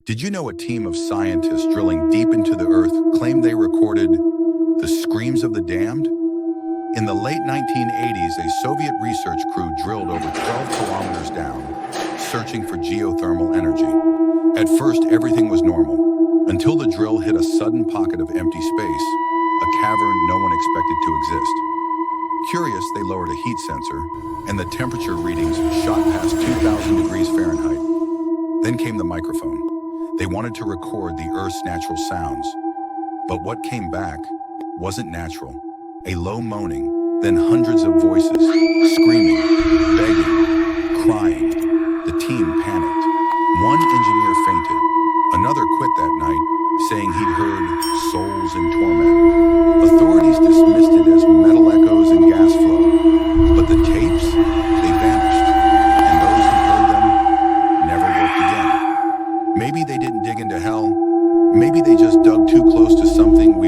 Did you know a team of scientists drilling deep into the earth claimed they recorded the screams of the damned? In the late 1980s, a Soviet research crew drilled over 12 kilometers down, searching for geothermal energy. At first, everything was normal, until the drill hit a sudden pocket of empty space, a cavern no one expected to exist. Curious, they lowered a heat sensor, and the temperature readings shot past 2,000 degrees Fahrenheit. Then came the microphone. They wanted to record the Earth's natural sounds. But what came back wasn't natural. A low moaning, then hundreds of voices, screaming, begging, crying. The team panicked. One engineer fainted. Another quit that night, saying he'd heard souls in torment. Authorities dismissed it as metal echoes and gas flow. But the tapes, they vanished. And those who heard them never worked again. Maybe they didn't dig into hell. Maybe they just dug too close to something we